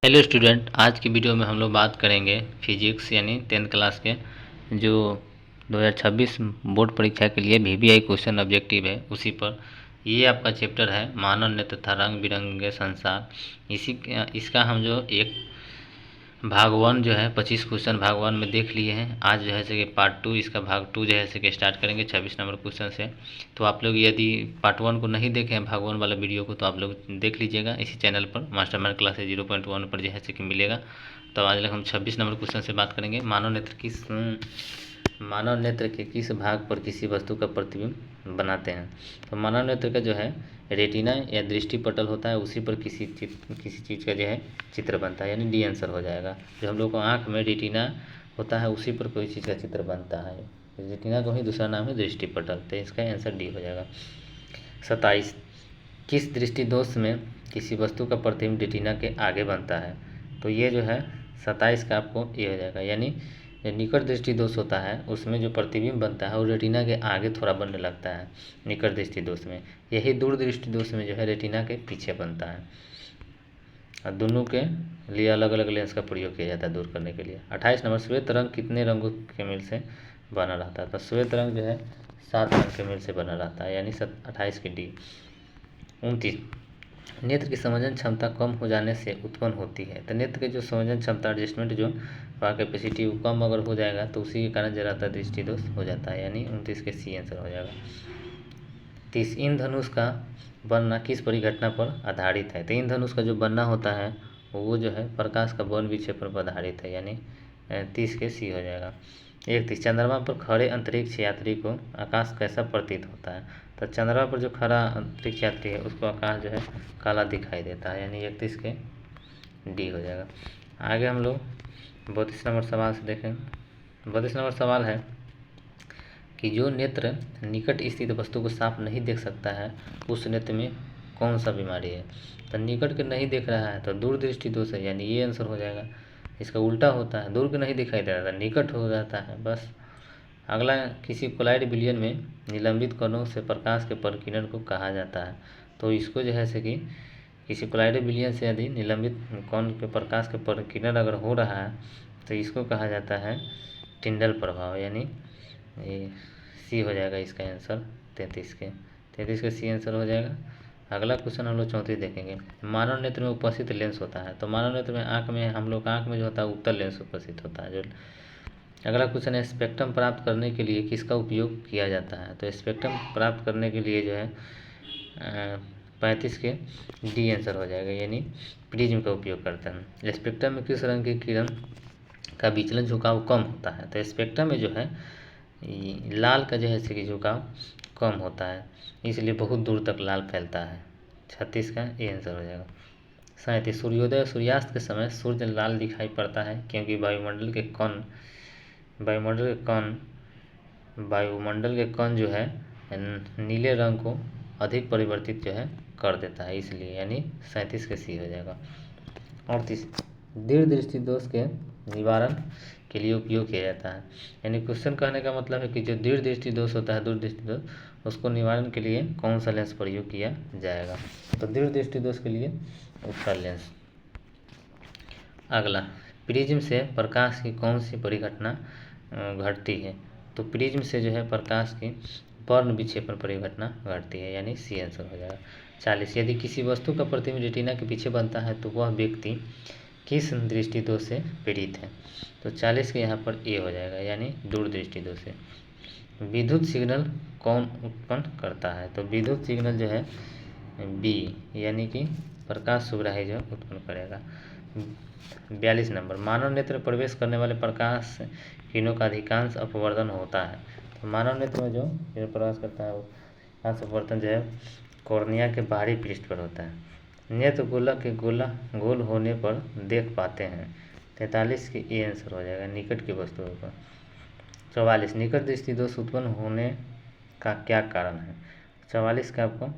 Hello student, आज की video में हम लोग बात करेंगे फिजिक्स यानी 10th क्लास के जो 2026 बोर्ड परीक्षा के लिए वीवीआई क्वेश्चन ऑब्जेक्टिव है उसी पर। ये आपका चैप्टर है मानव नेत्र तथा रंग बिरंगे संसार। इसका हम जो एक भाग 1 जो है 25 क्वेश्चन भाग 1 में देख लिए हैं। आज जो है कि पार्ट 2 इसका भाग 2 जो है कि स्टार्ट करेंगे 26 नंबर क्वेश्चन से। तो आप लोग यदि पार्ट 1 को नहीं देखे हैं भाग 1 वाला वीडियो को तो आप लोग देख लीजिएगा इसी चैनल पर मास्टरमाइंड क्लासेस 0.1 पर जो है कि मिलेगा। तो आज हम 26 नंबर क्वेश्चन से बात करेंगे। मानव नेत्र के किस भाग पर किसी वस्तु का प्रतिबिंब बनाते हैं। तो मानव नेत्र का जो है रेटिना या दृष्टि पटल होता है, उसी पर किसी चीज़ का जो है चित्र बनता है, यानी डी आंसर हो जाएगा। जो हम लोग को आँख में रेटिना होता है उसी पर कोई चीज़ का चित्र बनता है। रेटिना को ही दूसरा नाम है दृष्टि पटल, तो इसका आंसर डी हो जाएगा। 27 किस दृष्टि दोष में किसी वस्तु का प्रतिबिंब रेटिना के आगे बनता है। तो ये जो है 27 का आपको ये हो जाएगा, यानी निकट दृष्टि दोष होता है उसमें जो प्रतिबिंब बनता है वो रेटिना के आगे थोड़ा बनने लगता है निकट दृष्टि दोष में। यही दूर दृष्टि दोष में जो है रेटिना के पीछे बनता है। और दोनों के लिए अलग अलग लेंस का प्रयोग किया जाता है दूर करने के लिए। 28 नंबर श्वेत रंग कितने रंगों के मेल से बना रहता है। तो श्वेत रंग जो है 7 रंग के मेल से बना रहता है, यानी 28 की डी। 29 नेत्र की संवेदन क्षमता कम हो जाने से उत्पन्न होती है। तो नेत्र के जो संवेदन क्षमता एडजस्टमेंट जो कैपेसिटी वो कम अगर हो जाएगा तो उसी के कारण ज़्यादातर दृष्टि दोष हो जाता है, यानी 29 के सी आंसर हो जाएगा। 30 इंद्रधनुष का बनना किस परिघटना पर आधारित है। तो इंद्रधनुष का जो बनना होता है वो जो है प्रकाश का वर्ण विक्षेपण पर आधारित है, यानी 30 के सी हो जाएगा। 31 चंद्रमा पर खड़े अंतरिक्ष यात्री को आकाश कैसा प्रतीत होता है। तो चंद्रमा पर जो खड़ा अंतरिक्ष यात्री है उसको आकाश जो है काला दिखाई देता है, यानी 31 के डी हो जाएगा। आगे हम लोग 32 नंबर सवाल से देखेंगे। 32 नंबर सवाल है कि जो नेत्र निकट स्थित वस्तु को साफ नहीं देख सकता है उस नेत्र में कौन सा बीमारी है। तो निकट के नहीं देख रहा है तो दूर दृष्टि दोष है, यानी ये आंसर हो जाएगा। इसका उल्टा होता है, दूर के नहीं दिखाई दे रहा था निकट हो जाता है बस। अगला किसी कोलाइड विलयन में निलंबित कणों से प्रकाश के परिकिरण को कहा जाता है। तो इसको जो है से कि किसी कोलाइड विलयन से यदि निलंबित कण के प्रकाश के परिकिरण अगर हो रहा है तो इसको कहा जाता है टिंडल प्रभाव, यानी सी हो जाएगा इसका आंसर 33 के सी आंसर हो जाएगा। अगला क्वेश्चन हम लोग 34 देखेंगे। मानव नेत्र में उपस्थित लेंस होता है। तो मानव नेत्र में आँख में हम लोग आँख में जो होता है उत्तल लेंस उपस्थित होता है। जो अगला क्वेश्चन है स्पेक्ट्रम प्राप्त करने के लिए किसका उपयोग किया जाता है। तो स्पेक्ट्रम प्राप्त करने के लिए जो है 35 के डी आंसर हो जाएगा, यानी प्रिज्म का उपयोग करते हैं। स्पेक्ट्रम में किस रंग की किरण का विचलन झुकाव कम होता है। तो स्पेक्ट्रम में जो है लाल का जो है कि झुकाव कम होता है, इसलिए बहुत दूर तक लाल फैलता है। 36 का ये आंसर हो जाएगा। 37 सूर्योदय और सूर्यास्त के समय सूर्य लाल दिखाई पड़ता है क्योंकि वायुमंडल के कण जो है नीले रंग को अधिक परिवर्तित जो है कर देता है, इसलिए, यानी 37 के सी हो जाएगा। 38 दीर्घ दृष्टि दोष के निवारण के लिए उपयोग किया जाता है। यानी क्वेश्चन कहने का मतलब है कि जो दीर्घ दृष्टि दोष होता है दूर दृष्टि दोष, उसको निवारण के लिए कौन सा लेंस प्रयोग किया जाएगा। तो दीर्घ दृष्टि दोष के लिए उत्तल लेंस। अगला प्रिज्म से प्रकाश की कौन सी परिघटना घटती है। तो प्रिज्म से जो है प्रकाश की वर्ण विक्षेपण परिघटना घटती है, यानी सी आंसर हो जाएगा। 40 यदि किसी वस्तु का प्रतिबिंब रेटिना के पीछे बनता है तो वह व्यक्ति किस दृष्टि दोष से पीड़ित है। तो 40 के यहाँ पर ए हो जाएगा, यानी दूर दृष्टि दोष से। विद्युत सिग्नल कौन उत्पन्न करता है। तो विद्युत सिग्नल जो है बी, यानी कि प्रकाश सुग्राही जो उत्पन्न करेगा। 42 नंबर मानव नेत्र में प्रवेश करने वाले प्रकाश किरणों का अधिकांश अपवर्तन होता है। तो मानव नेत्र में जो प्रवेश करता है वो अधिकांश अपवर्तन जो है कॉर्निया के बाहरी पृष्ठ पर होता है। नेत्र गोलक के गोल होने पर देख पाते हैं। 43 के ए आंसर हो जाएगा, निकट की वस्तुओं पर। 44 निकट दृष्टि दोष उत्पन्न होने का क्या कारण है। 44 का आपको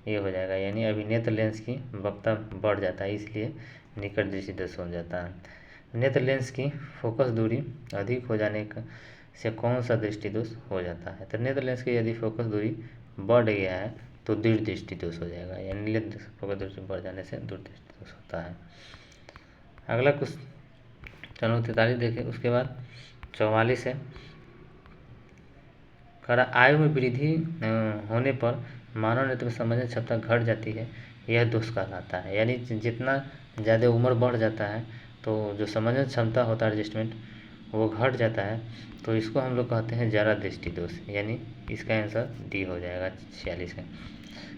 ये हो जाएगा, यानी अभिनेत्र लेंस की वक्रता बढ़ जाता है, इसलिए निकट दृष्टि दोष हो जाता है। नेत्र लेंस की फोकस दूरी अधिक हो जाने से कौन सा दृष्टि दोष हो जाता है। तो नेत्र लेंस की यदि फोकस दूरी बढ़ गया है तो दीर्घ दृष्टि दोष हो जाएगा, यानी फोकस दूरी बढ़ जाने से दूर दृष्टि दोष होता है। अगला कुछ चलो 43 देखें। उसके बाद 44 है, कह रहा आयु में वृद्धि होने पर मानव नेत्र में समझने क्षमता घट जाती है, यह दोष कहलाता है। यानी जितना ज़्यादा उम्र बढ़ जाता है तो जो समझने क्षमता होता है एडजस्टमेंट वो घट जाता है, तो इसको हम लोग कहते हैं जरा दृष्टि दोष। यानी इसका आंसर डी हो जाएगा 46 का।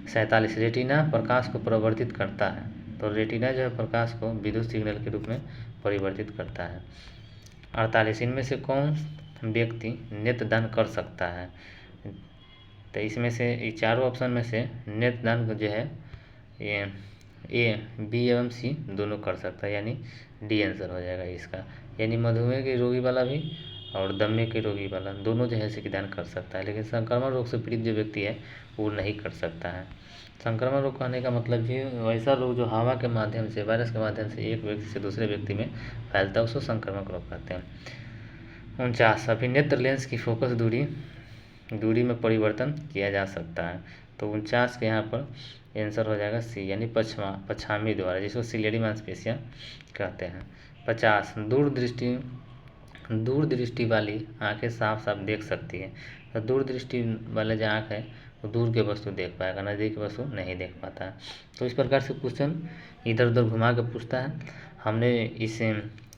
47 रेटिना प्रकाश को परिवर्तित करता है, तो रेटिना जो है प्रकाश को विद्युत सिग्नल के रूप में परिवर्तित करता है। 48 इनमें से कौन व्यक्ति नेत्रदान कर सकता है, तो इसमें से ये चारों ऑप्शन में से नेत्रदान को जो है ये ए बी एवं सी दोनों कर सकता है, यानी डी आंसर हो जाएगा इसका। यानी मधुमेह के रोगी वाला भी और दमे के रोगी वाला दोनों जो है इसे दान कर सकता है, लेकिन संक्रमण रोग से पीड़ित जो व्यक्ति है वो नहीं कर सकता है। संक्रमण रोग कहने का मतलब ये वैसा रोग जो हवा के माध्यम से, वायरस के माध्यम से एक व्यक्ति से दूसरे व्यक्ति में फैलता है, उसको संक्रमण रोग कहते हैं। 49 अभी नेत्र लेंस की फोकस दूरी में परिवर्तन किया जा सकता है, तो 49 के यहाँ पर आंसर हो जाएगा सी, यानी पछामी द्वारा, जिसको सिलेरी मांसपेशियाँ कहते हैं। 50 दूर दृष्टि वाली आंखें साफ साफ देख सकती है, तो दूर दृष्टि वाले जो आँख है वो दूर के वस्तु देख पाएगा, नज़दीक की वस्तु नहीं देख पाता है। तो इस प्रकार से क्वेश्चन इधर उधर घुमा के पूछता है। हमने इस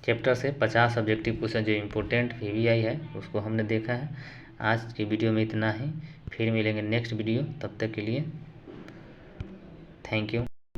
चैप्टर से 50 सब्जेक्टिव क्वेश्चन जो इम्पोर्टेंट VVI है उसको हमने देखा है। आज की वीडियो में इतना ही, फिर मिलेंगे नेक्स्ट वीडियो, तब तक के लिए थैंक यू।